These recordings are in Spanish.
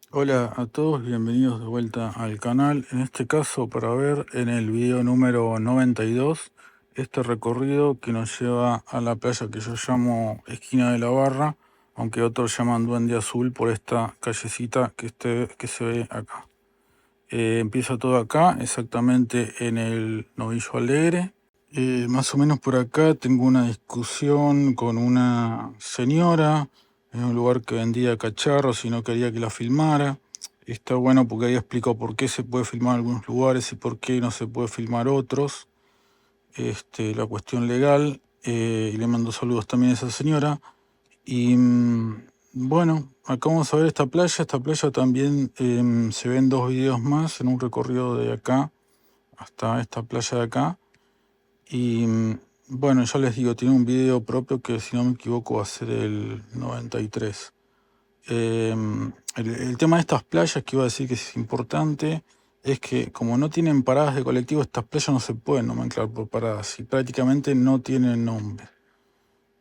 Hola a todos, bienvenidos de vuelta al canal. En este caso para ver en el video número 92 este recorrido que nos lleva a la playa que yo llamo Esquina de la Barra, aunque otros llaman Duende Azul por esta callecita que se ve acá. Empieza todo acá, exactamente en el Novillo Alegre. Más o menos por acá tengo una discusión con una señora en un lugar que vendía cacharros y no quería que la filmara. Está bueno porque ahí explico por qué se puede filmar algunos lugares y por qué no se puede filmar otros. La cuestión legal. Y le mando saludos también a esa señora. Y bueno, acá vamos a ver esta playa. Esta playa también se ven dos videos más en un recorrido de acá hasta esta playa de acá. Y bueno, ya les digo, tiene un video propio que si no me equivoco va a ser el 93. El tema de estas playas que iba a decir que es importante es que como no tienen paradas de colectivo, estas playas no se pueden nomenclar por paradas y prácticamente no tienen nombre.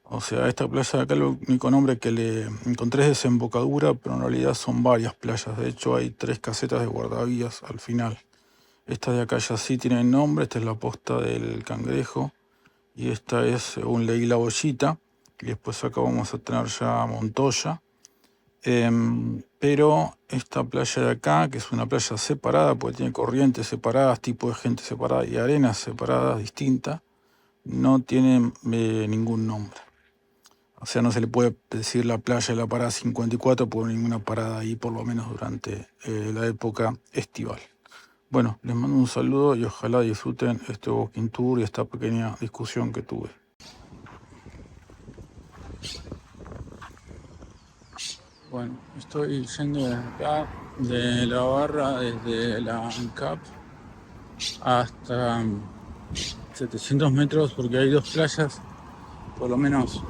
O sea, esta playa de acá, el único nombre que le encontré es Desembocadura, pero en realidad son varias playas. De hecho, hay 3 casetas de guardavías al final. Esta de acá ya sí tiene nombre, esta es la Posta del Cangrejo. Y esta es, según leí, La Bollita. Y después acá vamos a tener ya Montoya. Pero esta playa de acá, que es una playa separada, porque tiene corrientes separadas, tipo de gente separada y arenas separadas, distintas, no tiene ningún nombre. O sea, no se le puede decir la playa de la parada 54 por ninguna parada ahí, por lo menos durante la época estival. Bueno, les mando un saludo y ojalá disfruten este walking tour y esta pequeña discusión que tuve. Bueno, estoy yendo de acá, de la barra, desde la ANCAP hasta 700 metros, porque hay dos playas, por lo menos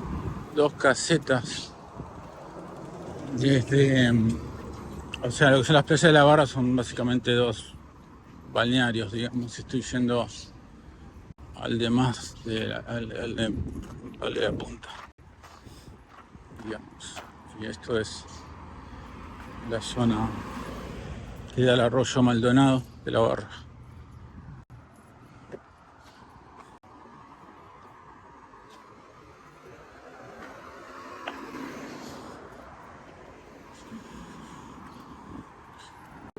dos casetas. Desde, o sea, lo que son las playas de la barra son básicamente dos balnearios, digamos. Estoy yendo al de más, al de la punta, digamos. Y esto es la zona que da al arroyo Maldonado de la barra.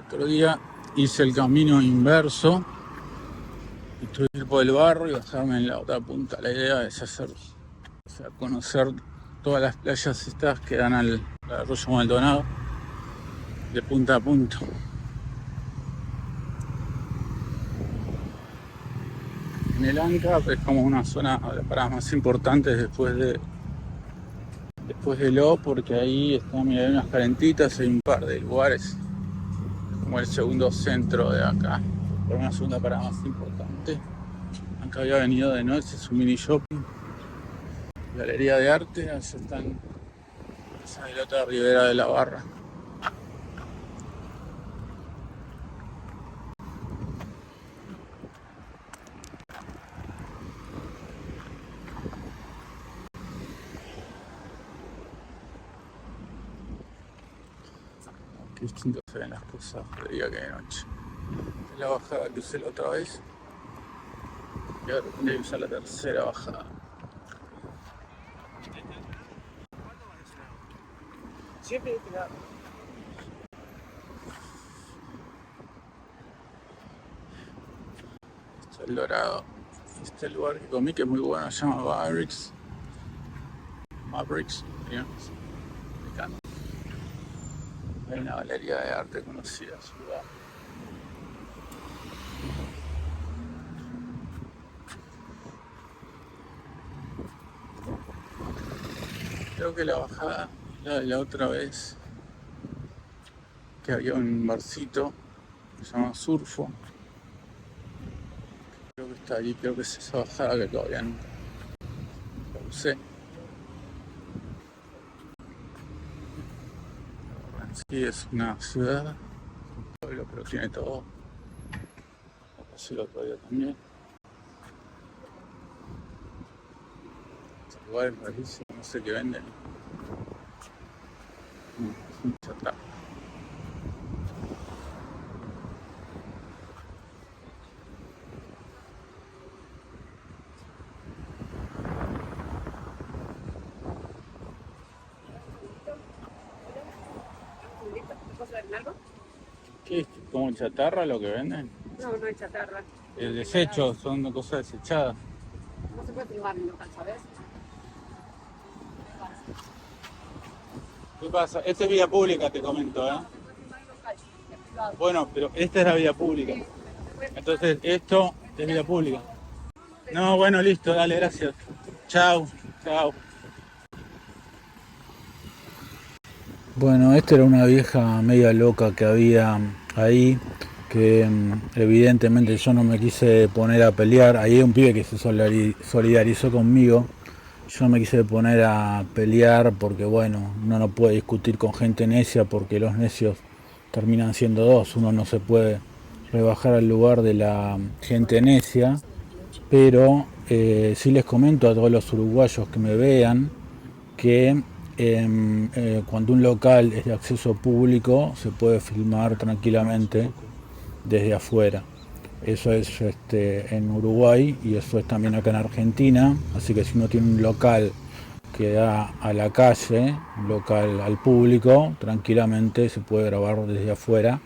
Otro día hice el camino inverso y tuve que ir por el barro y bajarme en la otra punta. La idea es hacer, o sea, conocer todas las playas estas que dan al arroyo Maldonado de punta a punta. En el ANCAP es como una zona de las paradas más importantes después de Lo, porque ahí están, mira, hay unas calentitas, hay un par de lugares, como el segundo centro de acá, pero una segunda parada más importante. Acá había venido de noche, es un mini shopping, galería de arte, allá están, esa es la otra ribera de la barra. Qué distinto se ven las cosas de día que de noche. Es la bajada que usé la otra vez y ahora tendré que usar la tercera bajada. Siempre está el Dorado. Este lugar que comí que es muy bueno, se llama Mavericks, digamos, mexicano. Hay una galería de arte conocida en su lugar. Creo que la bajada, la de la otra vez, que había un barcito que se llama Surfo. Creo que está ahí, creo que es esa bajada que todavía nunca la usé. Sí, es una ciudad, un pueblo, pero tiene todo. Lo pasé el otro día también. Este lugar es rarísimo, no sé qué venden. No, es un chatarra. ¿Qué es? ¿Como chatarra lo que venden? No, no hay chatarra. El desecho, son cosas desechadas. No se puede filmar en local, ¿sabes? ¿Qué pasa? Esta es vía pública, te comento, ¿eh? No se puede filmar en local, es privado. Bueno, pero esta es la vía pública. Sí, pero se puede filmar Entonces, esto es vía por pública. favor. No, bueno, listo, dale, gracias. Chao, chao. Bueno, esta era una vieja media loca que había ahí, que evidentemente yo no me quise poner a pelear. Ahí hay un pibe que se solidarizó conmigo. Yo no me quise poner a pelear porque, bueno, uno no puede discutir con gente necia porque los necios terminan siendo dos. Uno no se puede rebajar al lugar de la gente necia, pero sí les comento a todos los uruguayos que me vean que cuando un local es de acceso público se puede filmar tranquilamente desde afuera. Eso es en Uruguay y eso es también acá en Argentina. Así que si uno tiene un local que da a la calle, un local al público, tranquilamente se puede grabar desde afuera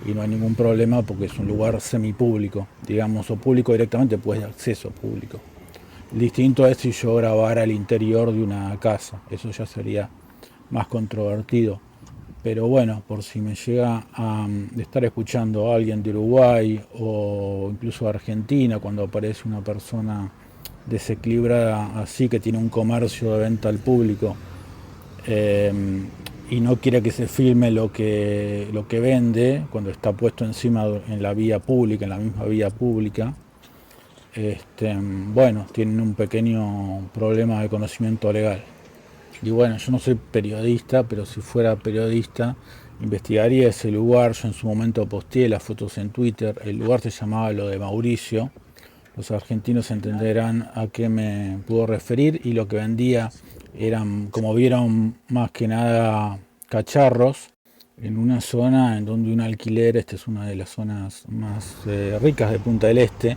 y no hay ningún problema porque es un lugar semipúblico, digamos, o público directamente, pues de acceso público. Distinto es si yo grabara el interior de una casa, eso ya sería más controvertido. Pero bueno, por si me llega a estar escuchando a alguien de Uruguay o incluso de Argentina, cuando aparece una persona desequilibrada así que tiene un comercio de venta al público eh, y no quiere que se filme lo que vende cuando está puesto encima en la vía pública, en la misma vía pública, bueno, tienen un pequeño problema de conocimiento legal. Y bueno, yo no soy periodista, pero si fuera periodista, investigaría ese lugar. Yo en su momento posteé las fotos en Twitter. El lugar se llamaba Lo de Mauricio. Los argentinos entenderán a qué me puedo referir. Y lo que vendía eran, como vieron, más que nada cacharros en una zona en donde un alquiler, esta es una de las zonas más ricas de Punta del Este,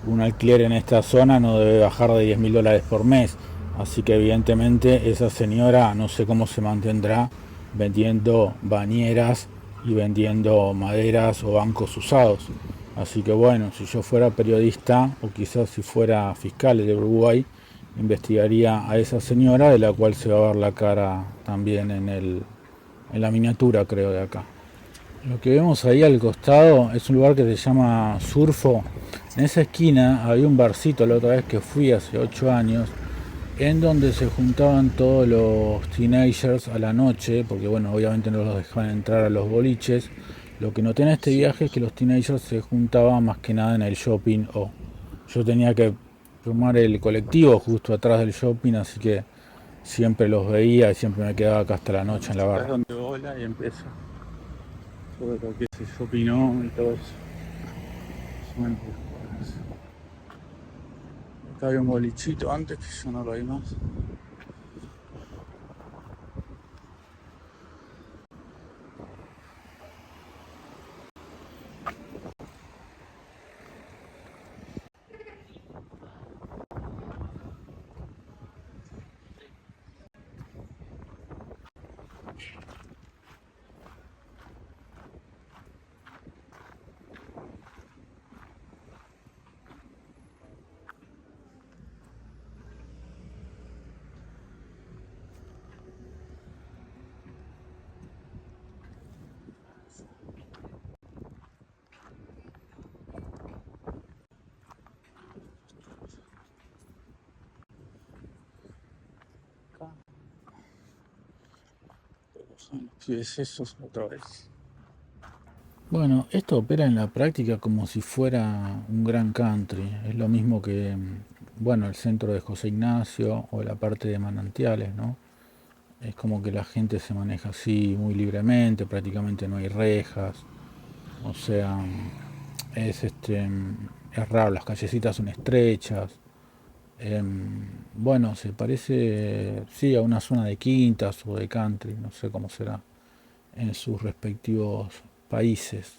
un alquiler en esta zona no debe bajar de $10.000 por mes. Así que evidentemente esa señora no sé cómo se mantendrá vendiendo bañeras y vendiendo maderas o bancos usados. Así que bueno, si yo fuera periodista o quizás si fuera fiscal de Uruguay, investigaría a esa señora de la cual se va a ver la cara también en la miniatura, creo, de acá. Lo que vemos ahí al costado es un lugar que se llama Surfo. En esa esquina había un barcito la otra vez que fui hace 8 años, en donde se juntaban todos los teenagers a la noche, porque bueno, obviamente no los dejaban entrar a los boliches. Lo que noté en este viaje es que los teenagers se juntaban más que nada en el shopping O. Yo tenía que tomar el colectivo justo atrás del shopping, así que siempre los veía y siempre me quedaba acá hasta la noche en la barra. Es donde vola y empieza todo lo que se shopping O y todo eso. Bueno, acá había un bolichito antes que ya no lo hay más. Sí, es eso otra vez. Bueno, esto opera en la práctica como si fuera un gran country. Es lo mismo que, bueno, el centro de José Ignacio o la parte de Manantiales, ¿no? Es como que la gente se maneja así muy libremente, prácticamente no hay rejas. O sea, es raro, las callecitas son estrechas. Bueno, se parece, sí, a una zona de quintas o de country, no sé cómo será en sus respectivos países.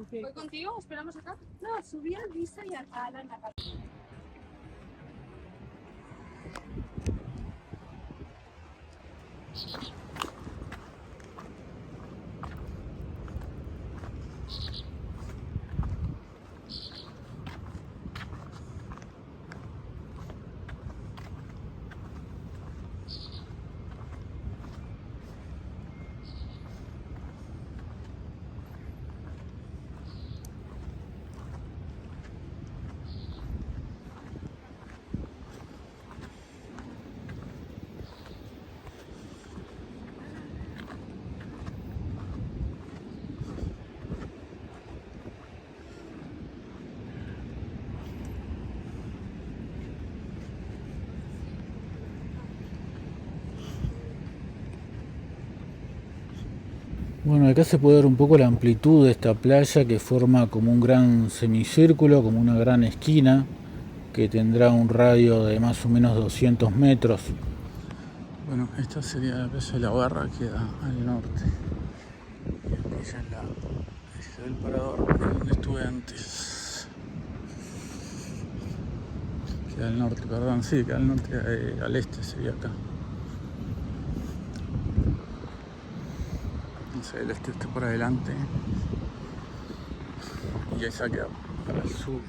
¿Voy contigo? ¿Esperamos acá? No, subí a Lisa y a Ala en la calle. Bueno, acá se puede ver un poco la amplitud de esta playa que forma como un gran semicírculo, como una gran esquina que tendrá un radio de más o menos 200 metros. Bueno, esta sería la playa de la Barra, queda al norte. Y aquella es el parador donde estuve antes. Queda al norte, perdón, sí, queda al norte, al este sería acá. El este está por adelante y esa queda para el sur.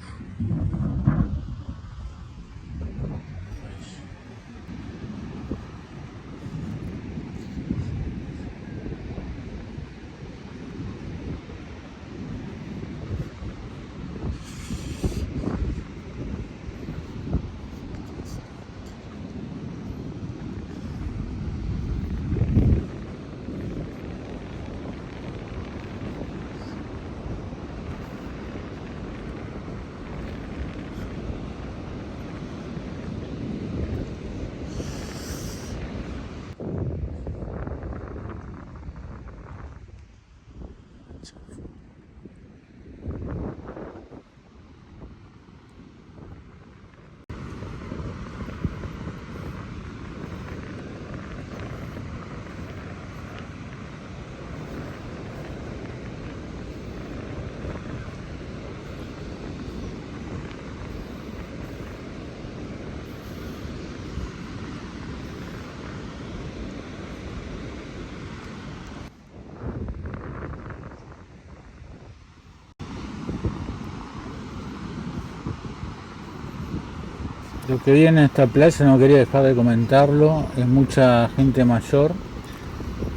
Lo que viene en esta playa, no quería dejar de comentarlo, es mucha gente mayor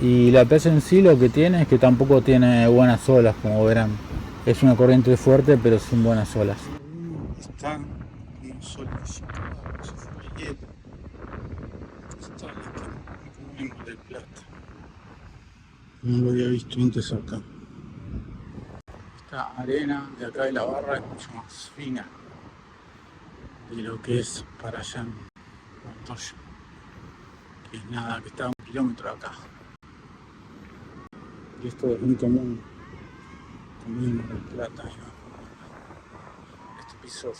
y la playa en sí lo que tiene es que tampoco tiene buenas olas, como verán. Es una corriente fuerte pero sin buenas olas. Está un solecito, se fue el hielo. Está en Mar del Plata. No lo había visto antes acá. Esta arena de acá de la Barra es mucho más fina de lo que es para allá en Montoya, que es nada, que está a 1 kilómetro de acá. Y esto es muy común también en Mar del Plata, ¿no? Este piso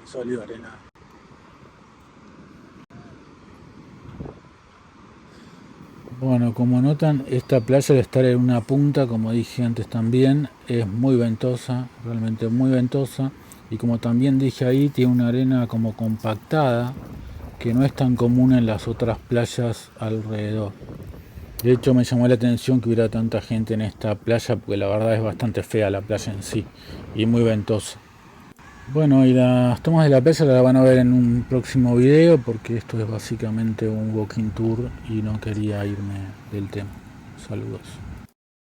sólido arenado. Bueno, como notan, esta playa al estar en una punta, como dije antes también, es muy ventosa, realmente muy ventosa. Y como también dije ahí, tiene una arena como compactada, que no es tan común en las otras playas alrededor. De hecho, me llamó la atención que hubiera tanta gente en esta playa, porque la verdad es bastante fea la playa en sí, y muy ventosa. Bueno, y las tomas de la playa las van a ver en un próximo video, porque esto es básicamente un walking tour y no quería irme del tema. Saludos.